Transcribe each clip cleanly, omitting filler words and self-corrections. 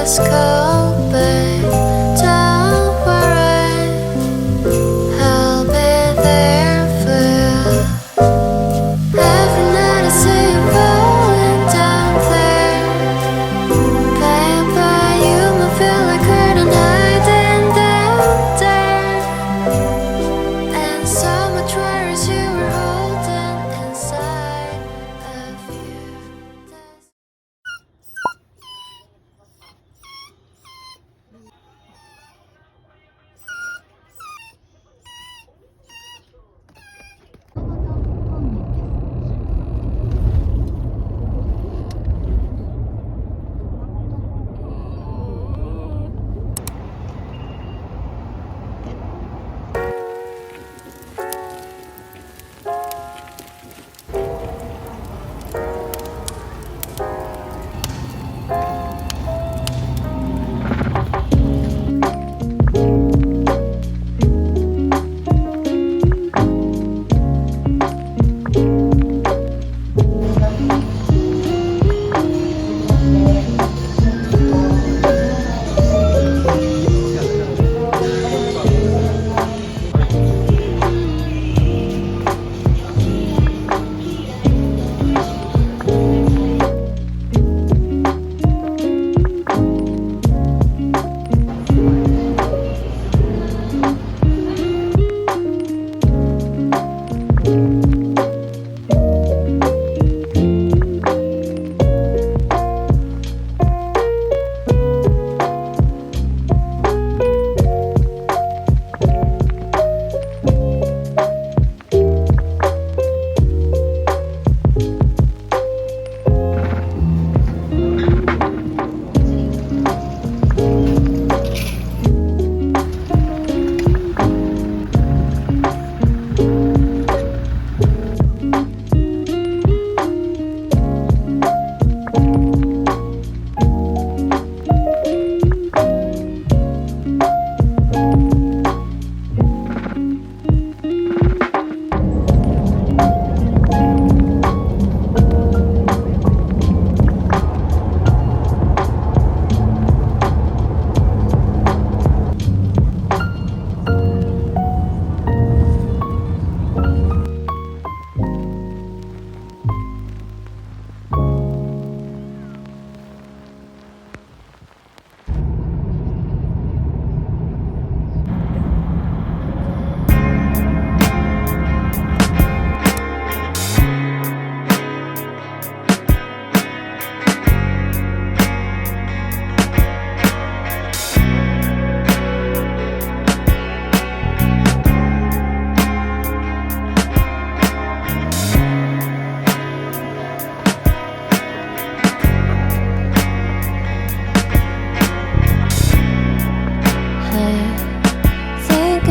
just call, babe. Don't worry, I'll be there for you. Every night I see you falling down there. Baby, you might feel like curtain hiding down there. And so much worries you were holding inside of you.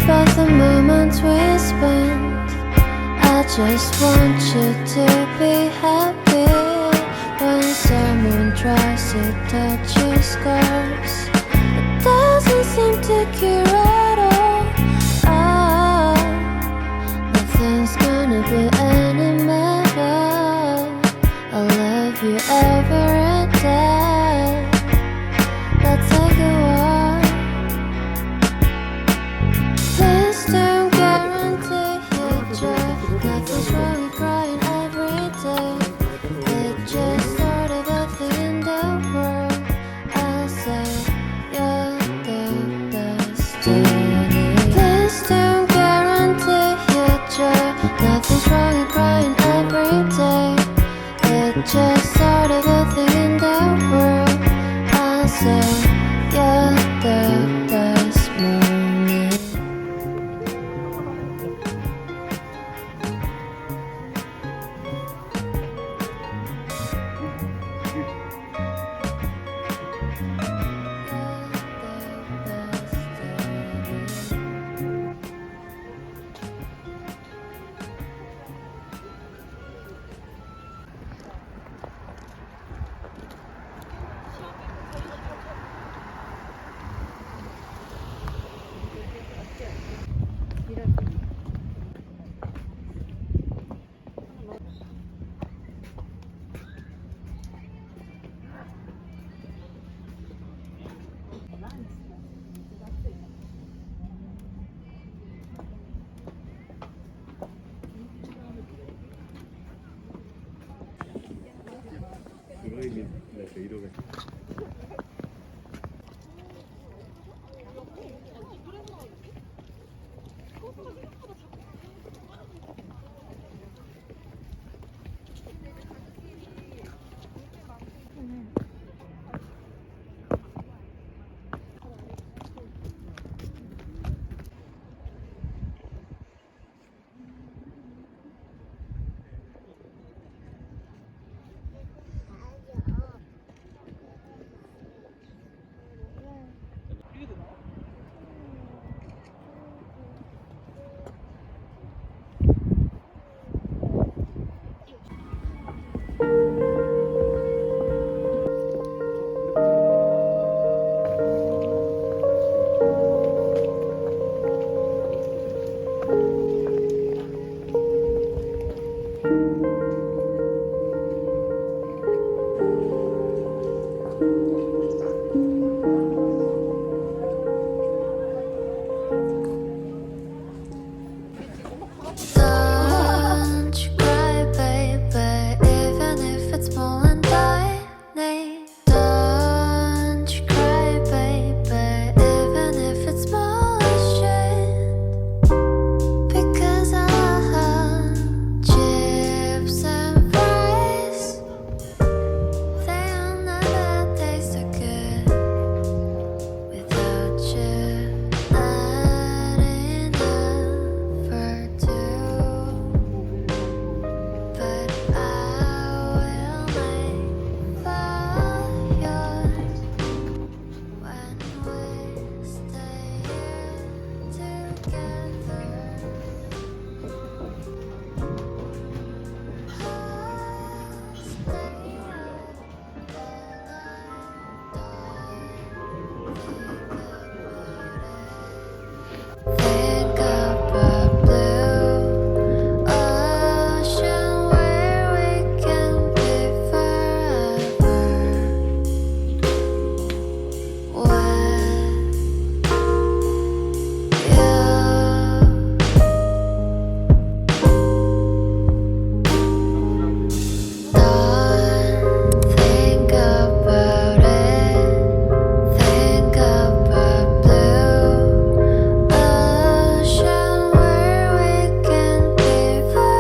About the moments we spent, I just want you to be happy. When someone tries to touch your scars, it doesn't seem to cure at all. Oh, nothing's gonna be any better. I'll love you every day. Let's take a walk. Please don't guarantee future. Life is where we're crying every day. It just sort of a thing in the world. I'll say you're the destiny. Please don't guarantee future. Life is where we're crying every day. It just sort of a thing in the world. I'll say you're the best moment. Think of a blue ocean where we can be forever. When don't think about it. Think of a blue ocean where we can be forever.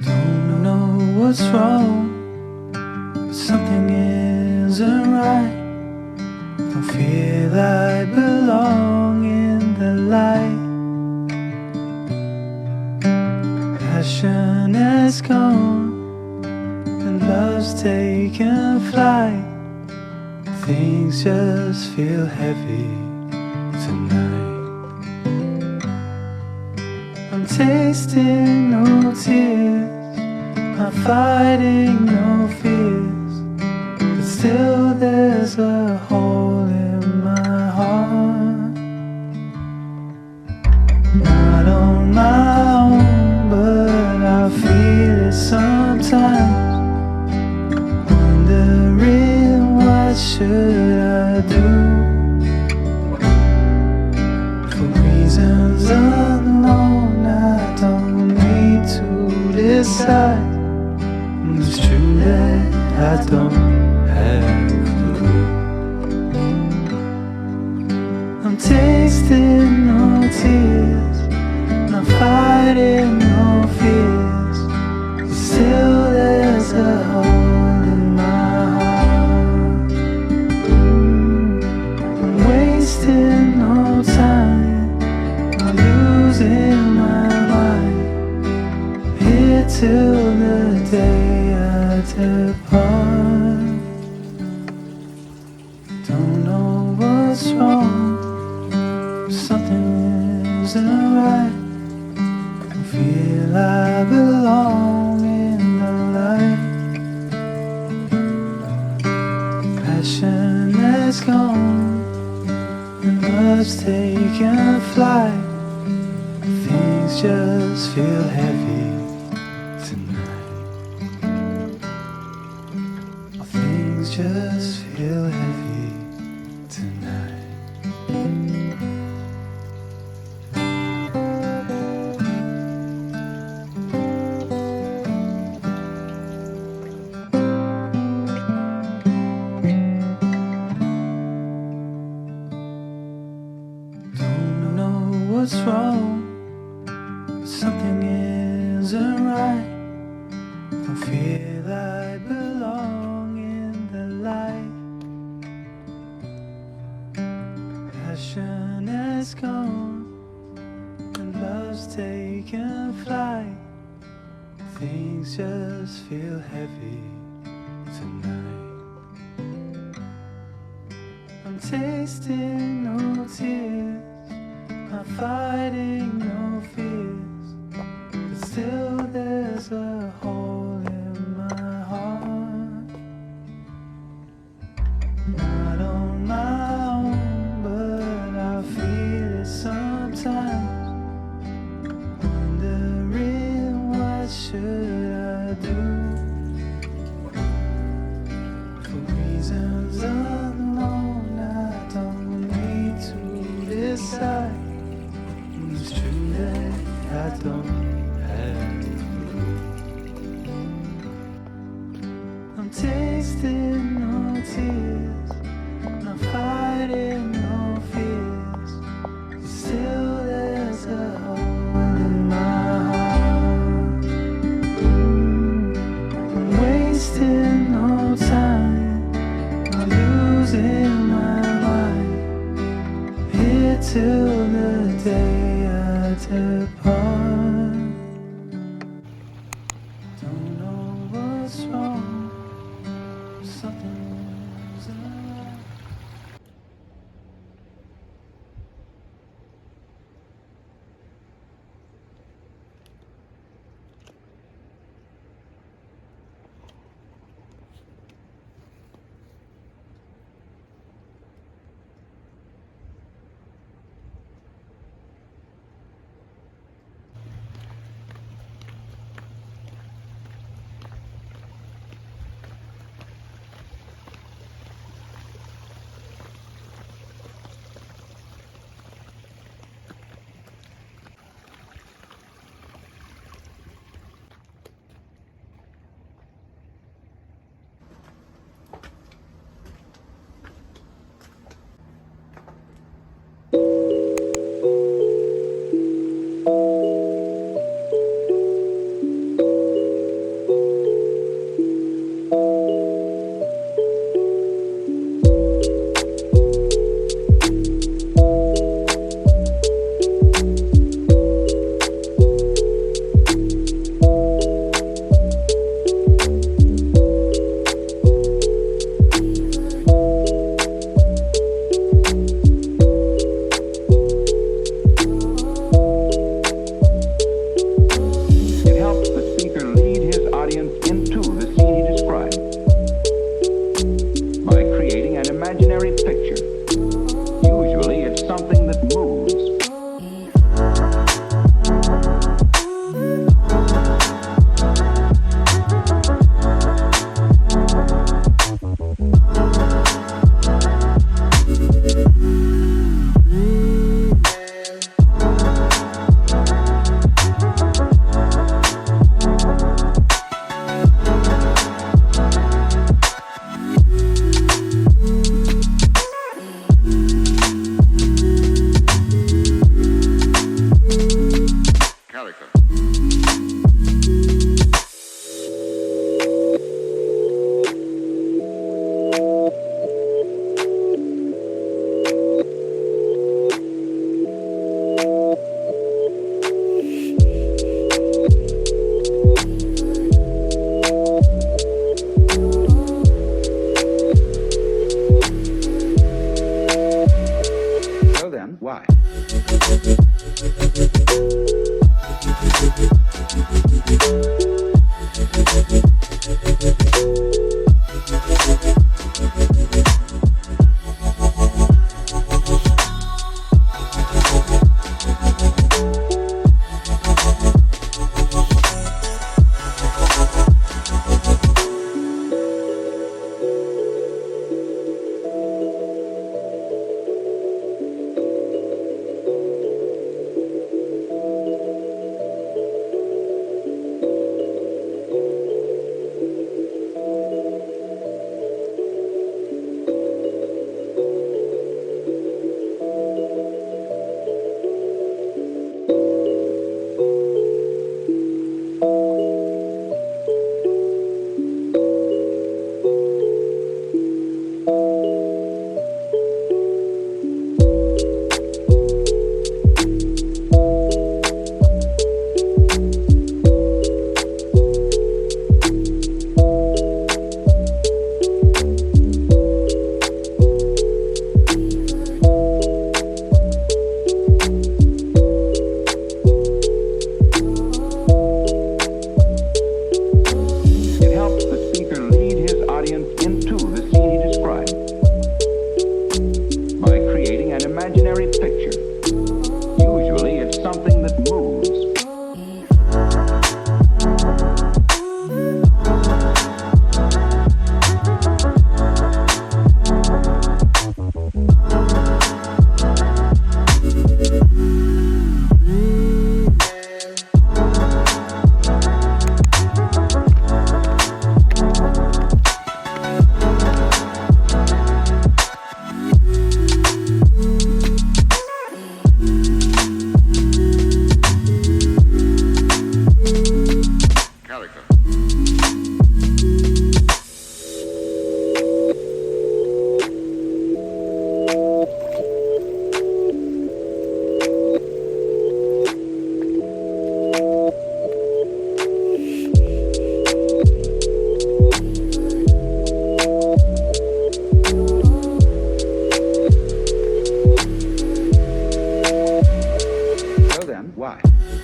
Don't know what's wrong, but something isn't right. Don't feel I belong in the light. Passion has gone and love's taken flight. Things just feel heavy tonight. I'm tasting no tears, I'm fighting no fears, but still there's a hole in my heart. Not on my own, but I feel it sometimes. Wondering what should I do? For reasons unknown, I don't need to decide. It's true that I don't have a clue. I'm tasting no tears, not fighting no fears, but still there's a hole in my heart. I'm wasting no time, I'm losing my mind, here till the day I depart. Don't know what's wrong, something isn't right. I feel I belong in the light. Passion has gone and love's taken flight. Things just feel heavy tonight. Things just feel heavy tonight. Don't know what's wrong, but something isn't right. Don't feel I belong in the light. Passion has gone and love's taken flight. Things just feel heavy tonight. I'm tasting no tears, side. It's true that I don't have you. I'm tasting no tears, not fighting no fears. Still there's a hole in my heart. I'm wasting no time, not losing my mind. Here till the day I depart. Don't know what's wrong, something's wrong. It helps the speaker lead his audience into the scene he described by creating an imaginary picture. Usually it's something that moves. Character. So then, why?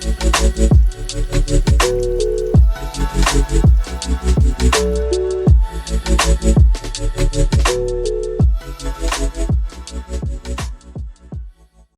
Bye.